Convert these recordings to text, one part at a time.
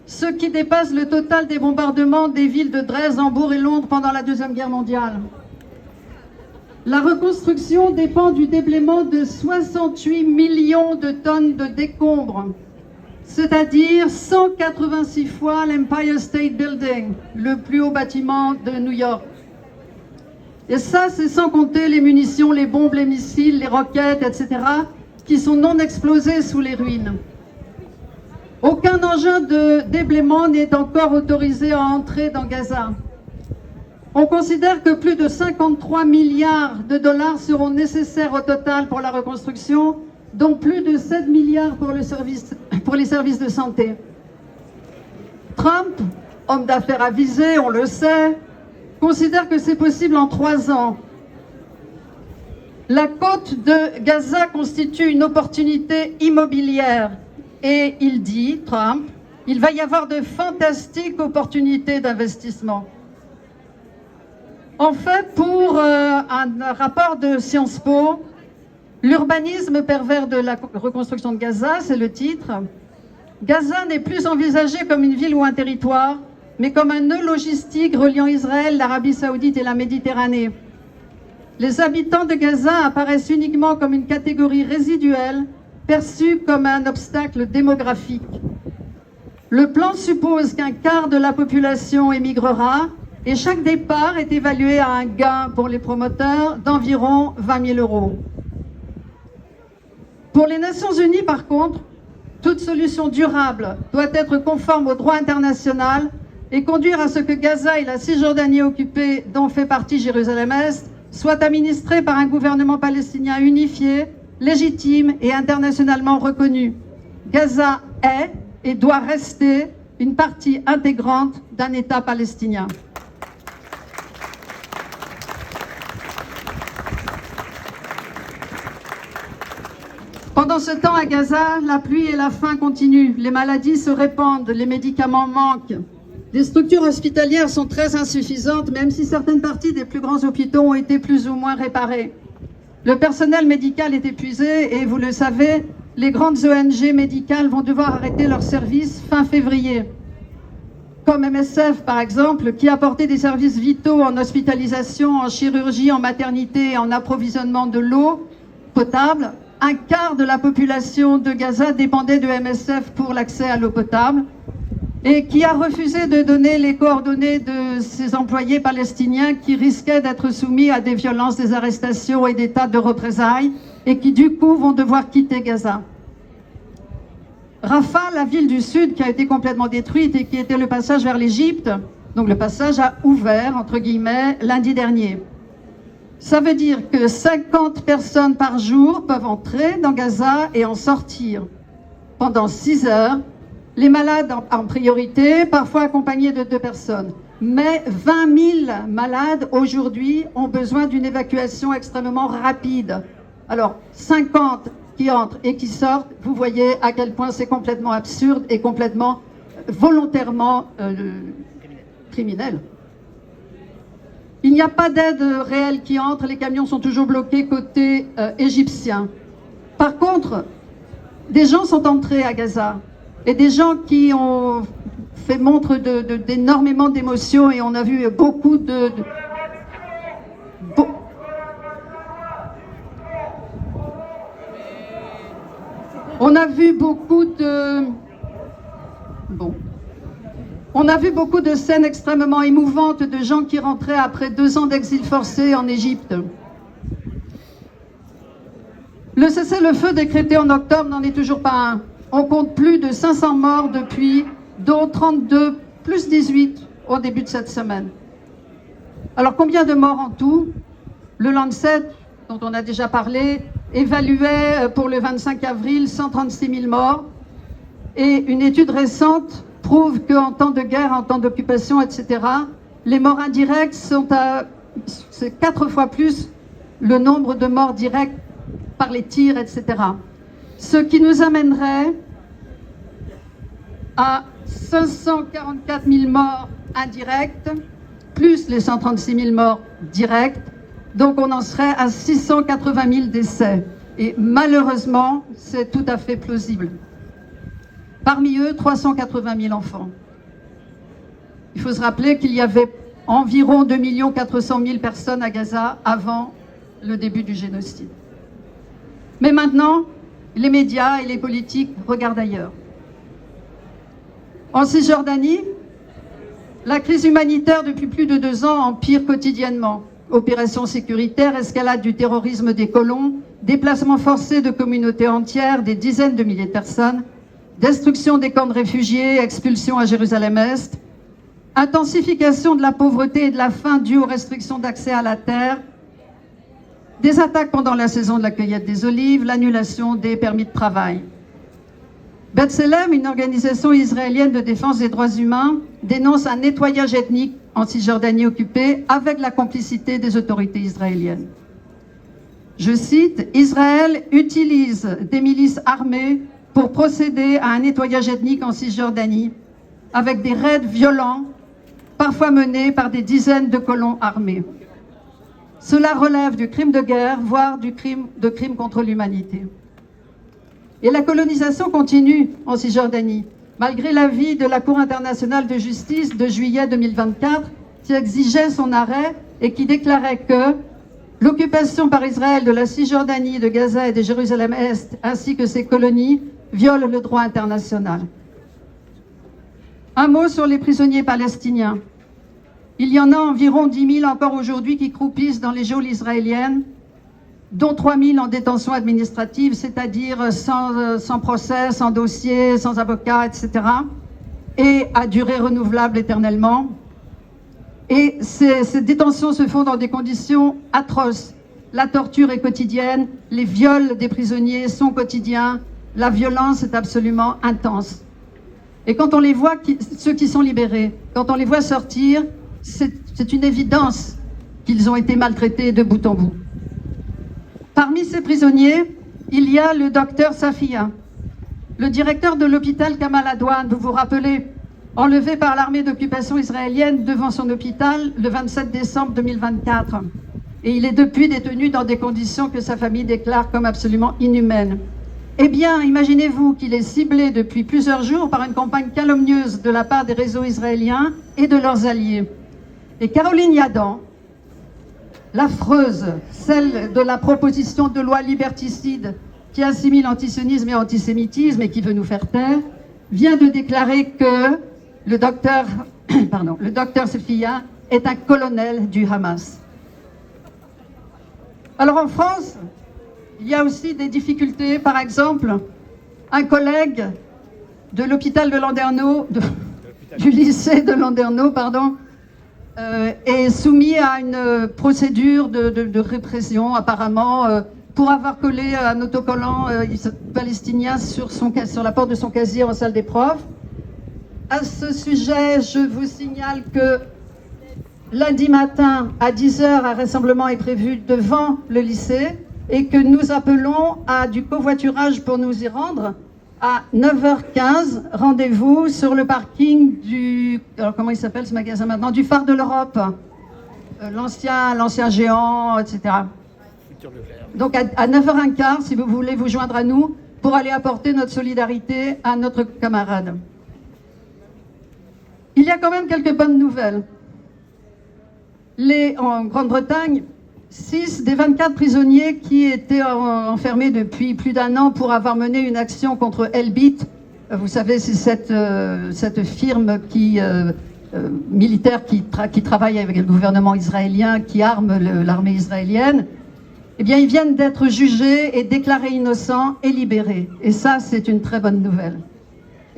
ce qui dépasse le total des bombardements des villes de Dresde, Hambourg et Londres pendant la Deuxième Guerre mondiale. La reconstruction dépend du déblaiement de 68 millions de tonnes de décombres, c'est-à-dire 186 fois l'Empire State Building, le plus haut bâtiment de New York. Et ça, c'est sans compter les munitions, les bombes, les missiles, les roquettes, etc., qui sont non explosés sous les ruines. Aucun engin de déblaiement n'est encore autorisé à entrer dans Gaza. On considère que plus de 53 milliards de dollars seront nécessaires au total pour la reconstruction, dont plus de 7 milliards pour les services de santé. Trump, homme d'affaires avisé, on le sait, considère que c'est possible en 3 ans. La côte de Gaza constitue une opportunité immobilière et il dit, Trump, il va y avoir de fantastiques opportunités d'investissement. En fait, pour un rapport de Sciences Po, l'urbanisme pervers de la reconstruction de Gaza, c'est le titre. Gaza n'est plus envisagé comme une ville ou un territoire, mais comme un nœud logistique reliant Israël, l'Arabie Saoudite et la Méditerranée. Les habitants de Gaza apparaissent uniquement comme une catégorie résiduelle, perçue comme un obstacle démographique. Le plan suppose qu'un quart de la population émigrera et chaque départ est évalué à un gain pour les promoteurs d'environ 20 000 €. Pour les Nations Unies, par contre, toute solution durable doit être conforme au droit international et conduire à ce que Gaza et la Cisjordanie occupée, dont fait partie Jérusalem-Est, soient administrés par un gouvernement palestinien unifié, légitime et internationalement reconnu. Gaza est et doit rester une partie intégrante d'un État palestinien. Pendant ce temps, à Gaza, la pluie et la faim continuent. Les maladies se répandent, les médicaments manquent. Les structures hospitalières sont très insuffisantes, même si certaines parties des plus grands hôpitaux ont été plus ou moins réparées. Le personnel médical est épuisé et, vous le savez, les grandes ONG médicales vont devoir arrêter leur service fin février. Comme MSF, par exemple, qui apportait des services vitaux en hospitalisation, en chirurgie, en maternité et en approvisionnement de l'eau potable. Un quart de la population de Gaza dépendait de MSF pour l'accès à l'eau potable et qui a refusé de donner les coordonnées de ses employés palestiniens qui risquaient d'être soumis à des violences, des arrestations et des tas de représailles et qui du coup vont devoir quitter Gaza. Rafah, la ville du sud qui a été complètement détruite et qui était le passage vers l'Égypte, donc le passage a ouvert, entre guillemets, lundi dernier. Ça veut dire que 50 personnes par jour peuvent entrer dans Gaza et en sortir pendant 6 heures. Les malades en priorité, parfois accompagnés de 2 personnes. Mais 20 000 malades aujourd'hui ont besoin d'une évacuation extrêmement rapide. Alors 50 qui entrent et qui sortent, vous voyez à quel point c'est complètement absurde et complètement volontairement criminel. Il n'y a pas d'aide réelle qui entre, les camions sont toujours bloqués côté égyptien. Par contre, des gens sont entrés à Gaza et des gens qui ont fait montre d'énormément d'émotions et on a vu beaucoup on a vu beaucoup de scènes extrêmement émouvantes de gens qui rentraient après 2 ans d'exil forcé en Égypte. Le cessez-le-feu décrété en octobre n'en est toujours pas un. On compte plus de 500 morts depuis, dont 32 plus 18 au début de cette semaine. Alors combien de morts en tout? Le Lancet, dont on a déjà parlé, évaluait pour le 25 avril 136 000 morts. Et une étude récente prouve qu'en temps de guerre, en temps d'occupation, etc., les morts indirects c'est 4 fois plus le nombre de morts directs par les tirs, etc. Ce qui nous amènerait à 544 000 morts indirects, plus les 136 000 morts directs. Donc on en serait à 680 000 décès. Et malheureusement, c'est tout à fait plausible. Parmi eux, 380 000 enfants. Il faut se rappeler qu'il y avait environ 2 400 000 personnes à Gaza avant le début du génocide. Mais maintenant, les médias et les politiques regardent ailleurs. En Cisjordanie, la crise humanitaire depuis plus de 2 ans empire quotidiennement. Opérations sécuritaires, escalade du terrorisme des colons, déplacements forcés de communautés entières, des dizaines de milliers de personnes, destruction des camps de réfugiés, expulsion à Jérusalem-Est, intensification de la pauvreté et de la faim due aux restrictions d'accès à la terre, des attaques pendant la saison de la cueillette des olives, l'annulation des permis de travail. B'Tselem, une organisation israélienne de défense des droits humains, dénonce un nettoyage ethnique en Cisjordanie occupée avec la complicité des autorités israéliennes. Je cite, « Israël utilise des milices armées pour procéder à un nettoyage ethnique en Cisjordanie avec des raids violents, parfois menés par des dizaines de colons armés. Cela relève du crime de guerre, voire du crime contre l'humanité. » Et la colonisation continue en Cisjordanie, malgré l'avis de la Cour internationale de justice de juillet 2024 qui exigeait son arrêt et qui déclarait que l'occupation par Israël de la Cisjordanie, de Gaza et de Jérusalem-Est, ainsi que ses colonies, viole le droit international. Un mot sur les prisonniers palestiniens. Il y en a environ 10 000 encore aujourd'hui qui croupissent dans les geôles israéliennes, dont 3 000 en détention administrative, c'est-à-dire sans procès, sans dossier, sans avocat, etc., et à durée renouvelable éternellement. Et ces détentions se font dans des conditions atroces. La torture est quotidienne, les viols des prisonniers sont quotidiens, la violence est absolument intense. Et quand on les voit, ceux qui sont libérés, quand on les voit sortir, c'est une évidence qu'ils ont été maltraités de bout en bout. Parmi ces prisonniers, il y a le docteur Safia, le directeur de l'hôpital Kamal Adwan, vous vous rappelez, enlevé par l'armée d'occupation israélienne devant son hôpital le 27 décembre 2024. Et il est depuis détenu dans des conditions que sa famille déclare comme absolument inhumaines. Eh bien, imaginez-vous qu'il est ciblé depuis plusieurs jours par une campagne calomnieuse de la part des réseaux israéliens et de leurs alliés. Et Caroline Yadan, l'affreuse, celle de la proposition de loi liberticide qui assimile antisionisme et antisémitisme et qui veut nous faire taire, vient de déclarer que le docteur Safia est un colonel du Hamas. Alors en France, il y a aussi des difficultés. Par exemple, un collègue de l'hôpital de Landerneau, du lycée de Landerneau, est soumis à une procédure de répression, apparemment, pour avoir collé un autocollant palestinien sur la porte de son casier en salle des profs. À ce sujet, je vous signale que lundi matin, à 10 h, un rassemblement est prévu devant le lycée et que nous appelons à du covoiturage pour nous y rendre. À 9h15, rendez-vous sur le parking du... Alors comment il s'appelle ce magasin maintenant? Du Phare de l'Europe, l'ancien géant, etc. Donc à 9h15, si vous voulez vous joindre à nous pour aller apporter notre solidarité à notre camarade. Il y a quand même quelques bonnes nouvelles. En Grande-Bretagne, 6 des 24 prisonniers qui étaient enfermés depuis plus d'1 an pour avoir mené une action contre Elbit, vous savez, c'est cette firme militaire qui travaille avec le gouvernement israélien, qui arme l'armée israélienne, eh bien, ils viennent d'être jugés et déclarés innocents et libérés. Et ça, c'est une très bonne nouvelle.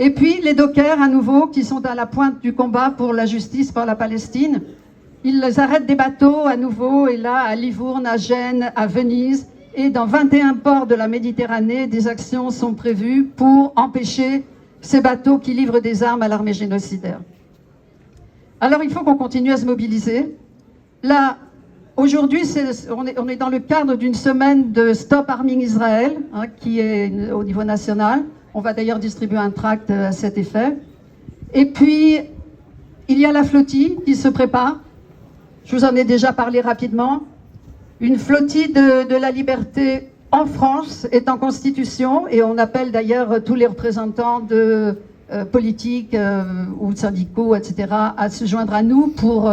Et puis, les dockers, à nouveau, qui sont à la pointe du combat pour la justice par la Palestine, ils arrêtent des bateaux à nouveau, et là, à Livourne, à Gênes, à Venise, et dans 21 ports de la Méditerranée, des actions sont prévues pour empêcher ces bateaux qui livrent des armes à l'armée génocidaire. Alors, il faut qu'on continue à se mobiliser. Là, aujourd'hui, on est dans le cadre d'une semaine de Stop Arming Israël, qui est au niveau national. On va d'ailleurs distribuer un tract à cet effet. Et puis, il y a la flottille qui se prépare. Je vous en ai déjà parlé rapidement. Une flottille de la liberté en France est en constitution et on appelle d'ailleurs tous les représentants de politiques ou syndicaux, etc., à se joindre à nous pour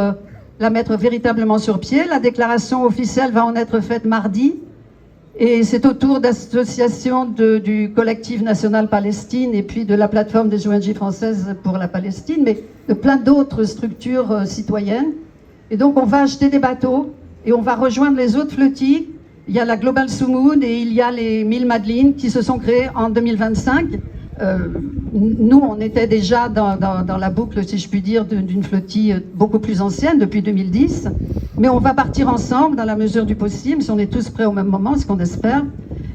la mettre véritablement sur pied. La déclaration officielle va en être faite mardi. Et c'est au tour d'associations du collectif national Palestine et puis de la plateforme des ONG françaises pour la Palestine, mais de plein d'autres structures citoyennes. Et donc on va acheter des bateaux et on va rejoindre les autres flottilles. Il y a la Global Sumud et il y a les 1000 Madeleines qui se sont créées en 2025. Nous, on était déjà dans la boucle, si je puis dire, d'une flottille beaucoup plus ancienne, depuis 2010. Mais on va partir ensemble, dans la mesure du possible, si on est tous prêts au même moment, ce qu'on espère.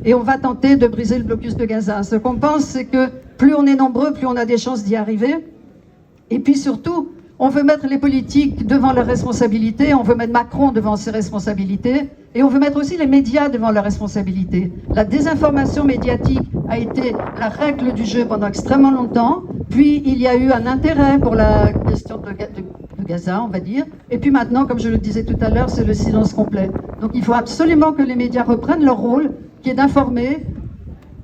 Et on va tenter de briser le blocus de Gaza. Ce qu'on pense, c'est que plus on est nombreux, plus on a des chances d'y arriver. Et puis surtout, on veut mettre les politiques devant leurs responsabilités, on veut mettre Macron devant ses responsabilités, et on veut mettre aussi les médias devant leurs responsabilités. La désinformation médiatique a été la règle du jeu pendant extrêmement longtemps, puis il y a eu un intérêt pour la question de Gaza, on va dire, et puis maintenant, comme je le disais tout à l'heure, c'est le silence complet. Donc il faut absolument que les médias reprennent leur rôle, qui est d'informer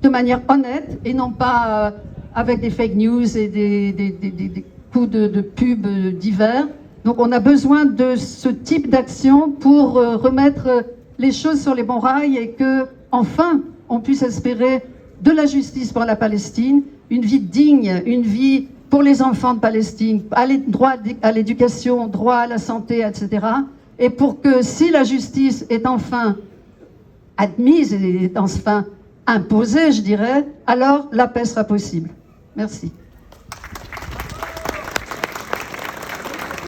de manière honnête, et non pas avec des fake news et des coups de pub divers. Donc on a besoin de ce type d'action pour remettre les choses sur les bons rails et que, enfin, on puisse espérer de la justice pour la Palestine, une vie digne, une vie pour les enfants de Palestine, droit à l'éducation, droit à la santé, etc. Et pour que si la justice est enfin admise et est enfin imposée, je dirais, alors la paix sera possible. Merci.